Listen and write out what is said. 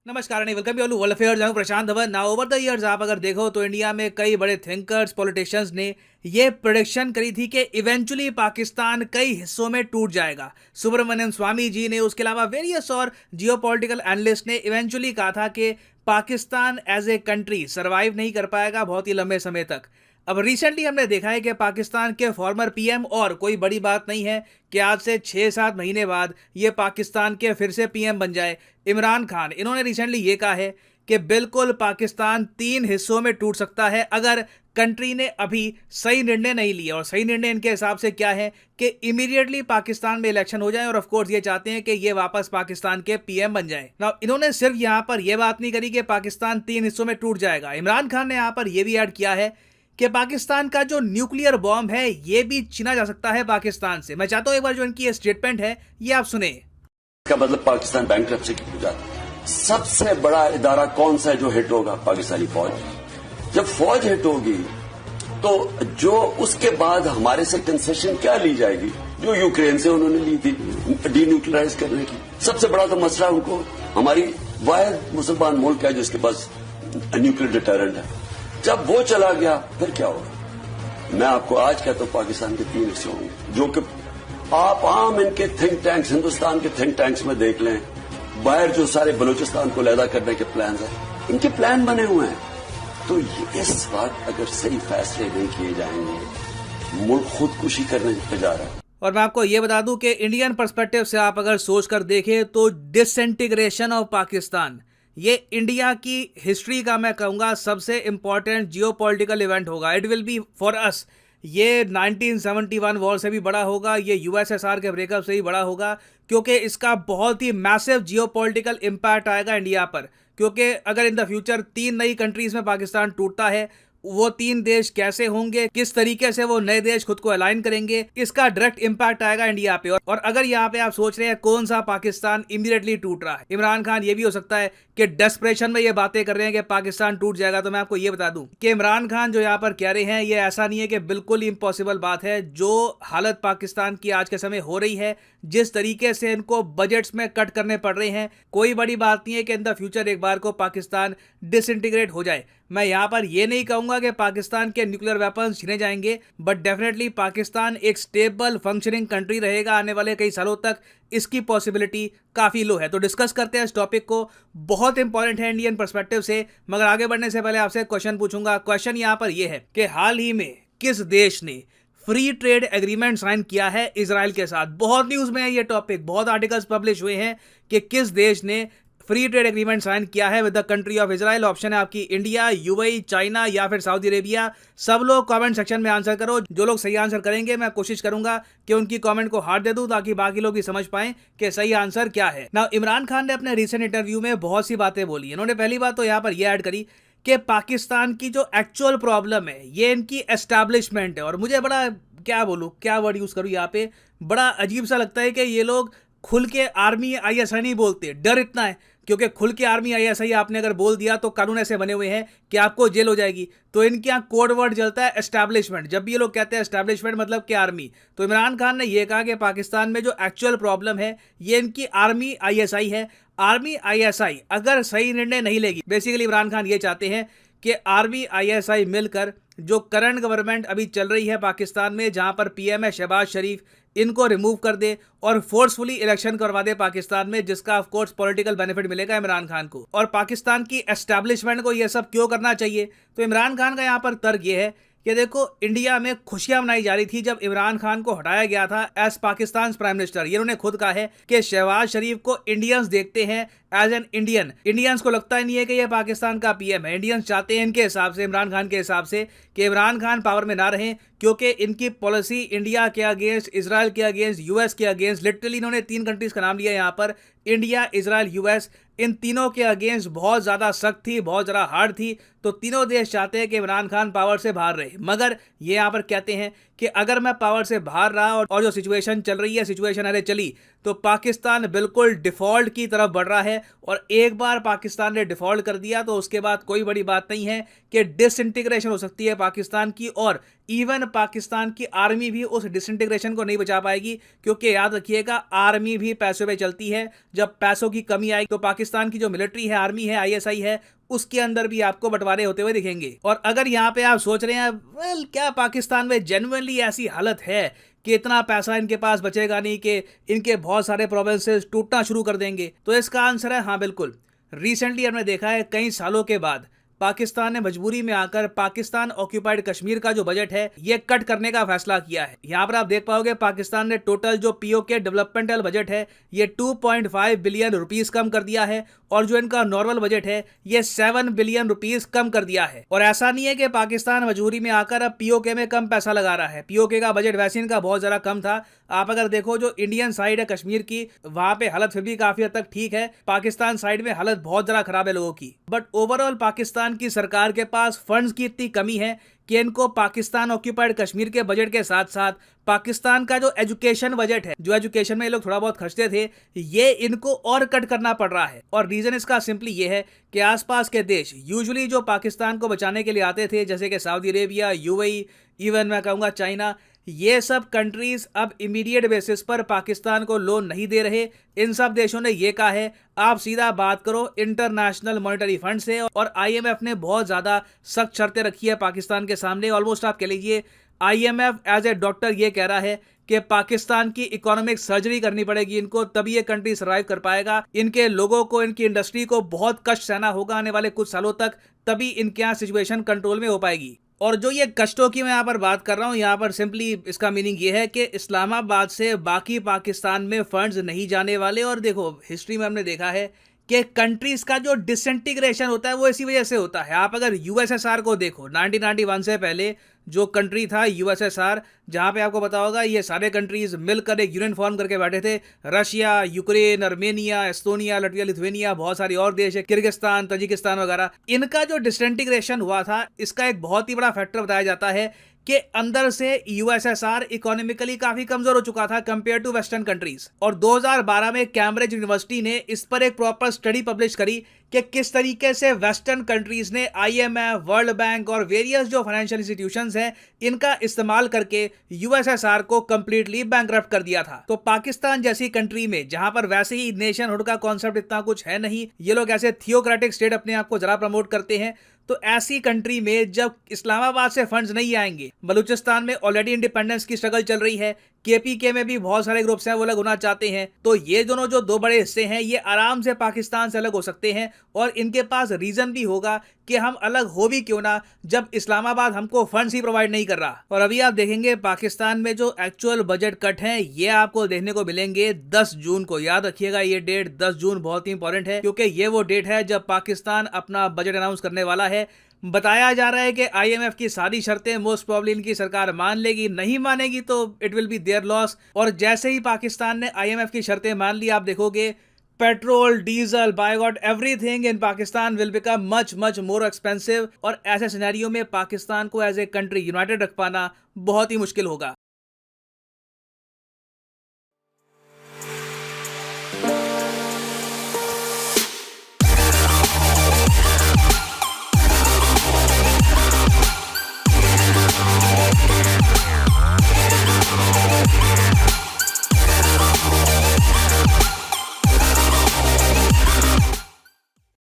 नमस्कार and welcome you world affairs. मैं Prashant Dhawan. Now over the years आप अगर देखो तो इंडिया में कई बड़े थिंकर्स पॉलिटिशियंस ने ये प्रेडिक्शन करी थी कि इवेंचुअली पाकिस्तान कई हिस्सों में टूट जाएगा। सुब्रमण्यम स्वामी जी ने, उसके अलावा वेरियस और जियोपॉलिटिकल एनालिस्ट ने इवेंचुअली कहा था कि Pakistan as a country survive नहीं कर पाएगा बहुत ही लंबे समय तक। अब रिसेंटली हमने देखा है कि पाकिस्तान के फॉर्मर पीएम, और कोई बड़ी बात नहीं है कि आज से 6-7 महीने बाद ये पाकिस्तान के फिर से पीएम बन जाए, इमरान खान, इन्होंने रिसेंटली ये कहा है कि बिल्कुल पाकिस्तान 3 हिस्सों में टूट सकता है अगर कंट्री ने अभी सही निर्णय नहीं लिया। और सही निर्णय इनके हिसाब से क्या है कि इमीडिएटली पाकिस्तान में इलेक्शन हो जाए, और ऑफ कोर्स ये चाहते हैं कि ये वापस पाकिस्तान के पीएम बन जाए। नाउ इन्होंने सिर्फ यहां पर यह बात नहीं करी कि पाकिस्तान 3 हिस्सों में टूट जाएगा। इमरान खान ने यहां पर यह भी ऐड किया है कि पाकिस्तान का जो न्यूक्लियर बॉम्ब है ये भी छीना जा सकता है पाकिस्तान से। मैं चाहता हूं एक बार जो इनकी ये स्टेटमेंट है ये आप सुने। इसका मतलब पाकिस्तान बैंकरप्सी की हो जाता है। सबसे बड़ा इदारा कौन सा है जो हिट होगा? पाकिस्तानी फौज। जब फौज हिट होगी तो जो उसके बाद हमारे से कंसेशन क्या ली जाएगी जो यूक्रेन से उन्होंने ली थी डीन्यूक्लियराइज करने की। सबसे बड़ा तो मसला उनको, हमारी वाहिद मुसलमान मुल्क है जिसके पास न्यूक्लियर डिटरेंट है। जब वो चला गया फिर क्या होगा? मैं आपको आज कहता हूं पाकिस्तान के 3 हिस्से होंगे, जो कि आप आम इनके थिंक टैंक्स, हिंदुस्तान के थिंक टैंक्स में देख लें। बाहर जो सारे बलूचिस्तान को लहदा करने के प्लान है, इनके प्लान बने हुए हैं। तो इस बात अगर सही फैसले नहीं किए जाएंगे, मुल्क खुदकुशी करने पे जा रहा है। और मैं आपको ये बता दूं कि इंडियन पर्सपेक्टिव से आप अगर सोच कर देखें तो डिसइंटीग्रेशन ऑफ पाकिस्तान ये इंडिया की हिस्ट्री का, मैं कहूँगा, सबसे इंपॉर्टेंट जियोपॉलिटिकल इवेंट होगा। It will be for us. ये 1971 वॉर से भी बड़ा होगा, ये यूएसएसआर के ब्रेकअप से भी बड़ा होगा, क्योंकि इसका बहुत ही मैसिव जियोपॉलिटिकल इम्पैक्ट आएगा इंडिया पर। क्योंकि अगर इन द फ्यूचर 3 नई कंट्रीज में पाकिस्तान टूटता है, वो 3 देश कैसे होंगे, किस तरीके से वो नए देश खुद को अलाइन करेंगे, इसका डायरेक्ट इंपैक्ट आएगा इंडिया पे। और अगर यहाँ पे आप सोच रहे हैं कौन सा पाकिस्तान इमीडिएटली टूट रहा है, इमरान खान ये भी हो सकता है कि डेस्परेशन में ये बातें कर रहे हैं कि पाकिस्तान टूट जाएगा। तो मैं आपको ये बता दूं कि इमरान खान जो यहाँ पर कह रहे हैं ये ऐसा नहीं है कि बिल्कुल इम्पॉसिबल बात है। जो हालत पाकिस्तान की आज के समय हो रही है, जिस तरीके से इनको बजट्स में कट करने पड़ रहे हैं, कोई बड़ी बात नहीं है कि इन द फ्यूचर एक बार को पाकिस्तान डिसइंटीग्रेट हो जाए। मैं यहाँ पर यह नहीं कहूंगा कि पाकिस्तान के न्यूक्लियर वेपन्स छीने जाएंगे, बट डेफिनेटली पाकिस्तान एक स्टेबल फंक्शनिंग कंट्री रहेगा आने वाले कई सालों तक। इसकी पॉसिबिलिटी काफी लो है। तो डिस्कस करते हैं इस टॉपिक को, बहुत इंपॉर्टेंट है इंडियन पर्सपेक्टिव से। मगर आगे बढ़ने से पहले आपसे क्वेश्चन पूछूंगा। क्वेश्चन यहाँ पर यह है कि हाल ही में किस देश ने फ्री ट्रेड एग्रीमेंट साइन किया है इजराइल के साथ? बहुत न्यूज में है ये टॉपिक, बहुत आर्टिकल्स पब्लिश हुए हैं कि किस देश ने फ्री ट्रेड एग्रीमेंट साइन किया है with the country of Israel. Option है आपकी इंडिया, यूएई, चाइना या फिर सऊदी अरेबिया। सब लोग कमेंट सेक्शन में आंसर करो। जो लोग सही आंसर करेंगे मैं कोशिश करूंगा कि उनकी कमेंट को हार्ट दे दूं ताकि बाकी लोग भी समझ पाएं कि सही आंसर क्या है। नाउ इमरान खान ने अपने रिसेंट इंटरव्यू में बहुत सी बातें बोली। इन्होंने पहली बात तो यहाँ पर यह ऐड करी कि पाकिस्तान की जो एक्चुअल प्रॉब्लम है ये इनकी एस्टैब्लिशमेंट है। और मुझे बड़ा, क्या बोलूं, क्या वर्ड यूज करूं यहाँ पे, बड़ा अजीब सा लगता है कि ये लोग खुल के आर्मी आईएसआई नहीं बोलते। डर इतना है क्योंकि खुल के आर्मी आईएसआई आपने अगर बोल दिया तो कानून ऐसे बने हुए हैं कि आपको जेल हो जाएगी। तो इनके यहाँ कोड वर्ड चलता है एस्टैब्लिशमेंट। जब भी ये लोग कहते हैं एस्टैब्लिशमेंट मतलब कि आर्मी, तो इमरान खान ने यह कहा कि पाकिस्तान में जो एक्चुअल प्रॉब्लम है ये इनकी आर्मी आईएसआई है। आर्मी आईएसआई अगर सही निर्णय नहीं लेगी, बेसिकली इमरान खान ये चाहते हैं कि आर्मी आईएसआई मिलकर जो करंट गवर्नमेंट अभी चल रही है पाकिस्तान में, जहां पर पीएम है शहबाज शरीफ, इनको रिमूव कर दे और फोर्सफुली इलेक्शन करवा दे पाकिस्तान में, जिसका ऑफ कोर्स पॉलिटिकल बेनिफिट मिलेगा इमरान खान को। और पाकिस्तान की एस्टैब्लिशमेंट को यह सब क्यों करना चाहिए? तो इमरान खान का यहां पर तर्क यह है कि देखो, इंडिया में खुशियां मनाई जा रही थी जब इमरान खान को हटाया गया था एज पाकिस्तान प्राइम मिनिस्टर। ये उन्होंने खुद कहा है कि शहबाज शरीफ को इंडियंस देखते हैं एज एन इंडियन। इंडियंस को लगता ही नहीं है कि ये पाकिस्तान का पीएम है। इंडियंस चाहते हैं इनके हिसाब से, इमरान खान के हिसाब से, कि इमरान खान पावर में ना रहें, क्योंकि इनकी पॉलिसी इंडिया के अगेंस्ट, इजराइल के अगेंस्ट, यूएस के अगेंस्ट, लिटरली इन्होंने 3 कंट्रीज का नाम लिया यहाँ पर, इंडिया, इजराइल, यूएस, इन तीनों के अगेंस्ट बहुत ज्यादा सख्त थी, बहुत ज्यादा हार्ड थी। तो तीनों देश चाहते हैं कि इमरान खान पावर से बाहर रहे। मगर ये यहाँ पर कहते हैं कि अगर मैं पावर से बाहर रहा और जो सिचुएशन चल रही है, सिचुएशन अरे चली, तो पाकिस्तान बिल्कुल डिफॉल्ट की तरफ बढ़ रहा है। और एक बार पाकिस्तान ने डिफॉल्ट कर दिया तो उसके बाद कोई बड़ी बात नहीं है कि डिसइंटीग्रेशन हो सकती है पाकिस्तान की, और इवन पाकिस्तान की आर्मी भी उस डिसइंटीग्रेशन को नहीं बचा पाएगी, क्योंकि याद रखिएगा आर्मी भी पैसों पे चलती है। जब पैसों की कमी आएगी तो पाकिस्तान की जो मिलिट्री है, आर्मी है, आईएसआई है, उसके अंदर भी आपको बंटवारे होते हुए दिखेंगे। और अगर यहाँ पे आप सोच रहे हैं वेल क्या पाकिस्तान में जेन्युइनली ऐसी हालत है कि इतना पैसा इनके पास बचेगा नहीं कि इनके बहुत सारे प्रोविंसेस टूटना शुरू कर देंगे, तो इसका आंसर है हाँ बिल्कुल। रिसेंटली हमने देखा है कई सालों के बाद पाकिस्तान ने मजबूरी में आकर पाकिस्तान ऑक्यूपाइड कश्मीर का जो बजट है ये कट करने का फैसला किया है। यहाँ पर आप देख पाओगे पाकिस्तान ने टोटल जो पीओके डेवलपमेंटल बजट है ये 2.5 बिलियन रुपीस कम कर दिया है, और जो इनका नॉर्मल बजट है ये 7 बिलियन रुपीस कम कर दिया है। और ऐसा नहीं है कि पाकिस्तान मजबूरी में आकर अब पीओके में कम पैसा लगा रहा है, पीओके का बजट वैसे इनका बहुत ज्यादा कम था। आप अगर देखो जो इंडियन साइड है कश्मीर की, वहां पे हालत फिर भी काफी हद तक ठीक है, पाकिस्तान साइड में हालत बहुत ज्यादा खराब है लोगों की। बट ओवरऑल पाकिस्तान की सरकार के पास फंड्स की इतनी कमी है कि इनको पाकिस्तान ऑक्यूपाइड कश्मीर के बजट के साथ साथ पाकिस्तान का जो एजुकेशन बजट है, जो एजुकेशन में ये लोग थोड़ा बहुत खर्चते थे, ये इनको और कट करना पड़ रहा है। और रीजन इसका सिंपली ये है कि आसपास के देश यूजुअली जो पाकिस्तान को बचाने के लिए आते थे, जैसे कि सऊदी अरेबिया, यूएई, इवन मैं कहूँगा चाइना, ये सब कंट्रीज अब इमीडिएट बेसिस पर पाकिस्तान को लोन नहीं दे रहे। इन सब देशों ने ये कहा है आप सीधा बात करो इंटरनेशनल मॉनेटरी फंड से, और आईएमएफ ने बहुत ज़्यादा सख्त शर्तें रखी है पाकिस्तान के सामने। ऑलमोस्ट आप कह लीजिए आईएमएफ एज ए डॉक्टर ये कह रहा है कि पाकिस्तान की इकोनॉमिक सर्जरी करनी पड़ेगी इनको, तभी ये कंट्री सर्वाइव कर पाएगा। इनके लोगों को, इनकी इंडस्ट्री को बहुत कष्ट सहना होगा आने वाले कुछ सालों तक, तभी इनके यहाँ सिचुएशन कंट्रोल में हो पाएगी। और जो ये कष्टों की मैं यहाँ पर बात कर रहा हूँ, यहाँ पर सिंपली इसका मीनिंग ये है कि इस्लामाबाद से बाकी पाकिस्तान में फंड्स नहीं जाने वाले। और देखो हिस्ट्री में हमने देखा है कि कंट्रीज का जो डिसइंटीग्रेशन होता है वो इसी वजह से होता है। आप अगर यूएसएसआर को देखो, 1991 से पहले जो कंट्री था यूएसएसआर, जहाँ पे आपको पता होगा ये सारे कंट्रीज मिलकर एक यूनियन फॉर्म करके बैठे थे। Russia, Ukraine, Armenia, Estonia, Latvia, Lithuania, बहुत सारी और देश है, किर्गिस्तान, तजिकिस्तान वगैरह। इनका जो डिसइंटीग्रेशन हुआ था, इसका एक बहुत ही बड़ा फैक्टर बताया जाता है कि अंदर से यूएसएसआर इकोनॉमिकली काफी कमजोर हो चुका था कंपेयर टू वेस्टर्न कंट्रीज। और 2012 में कैम्ब्रिज यूनिवर्सिटी ने इस पर एक प्रॉपर स्टडी पब्लिश करी कि किस तरीके से वेस्टर्न कंट्रीज ने आईएमएफ, वर्ल्ड बैंक और वेरियस जो फाइनेंशियल इंस्टीट्यूशंस हैं इनका इस्तेमाल करके यूएसएसआर को कंप्लीटली बैंकरप्ट कर दिया था। तो पाकिस्तान जैसी कंट्री में, जहां पर वैसे ही नेशनहुड का कॉन्सेप्ट इतना कुछ है नहीं, ये लोग ऐसे थियोक्रेटिक स्टेट अपने आप को जरा प्रमोट करते हैं, तो ऐसी कंट्री में जब इस्लामाबाद से फंड्स नहीं आएंगे, बलूचिस्तान में ऑलरेडी इंडिपेंडेंस की स्ट्रगल चल रही है, केपीके में भी बहुत सारे ग्रुप्स हैं वो अलग होना चाहते हैं, तो ये दोनों जो दो बड़े हिस्से हैं ये आराम से पाकिस्तान से अलग हो सकते हैं। और इनके पास रीजन भी होगा कि हम अलग हो भी क्यों ना, जब इस्लामाबाद हमको फंड्स ही प्रोवाइड नहीं कर रहा। और अभी आप देखेंगे पाकिस्तान में जो एक्चुअल बजट कट हैं ये आपको देखने को मिलेंगे 10 जून को। याद रखिएगा ये डेट 10 जून बहुत ही इंपॉर्टेंट है, क्योंकि ये वो डेट है जब पाकिस्तान अपना बजट अनाउंस करने वाला है। बताया जा रहा है कि आईएमएफ की सारी शर्तें मोस्ट प्रोबेबली इनकी सरकार मान लेगी, नहीं मानेगी तो it will be there loss. और जैसे ही पाकिस्तान ने आईएमएफ की शर्तें मान ली, आप देखोगे petrol, diesel, by god everything in Pakistan will become much more expensive. और ऐसे सिनेरियो में पाकिस्तान को एज ए कंट्री यूनाइटेड रख पाना बहुत ही मुश्किल होगा।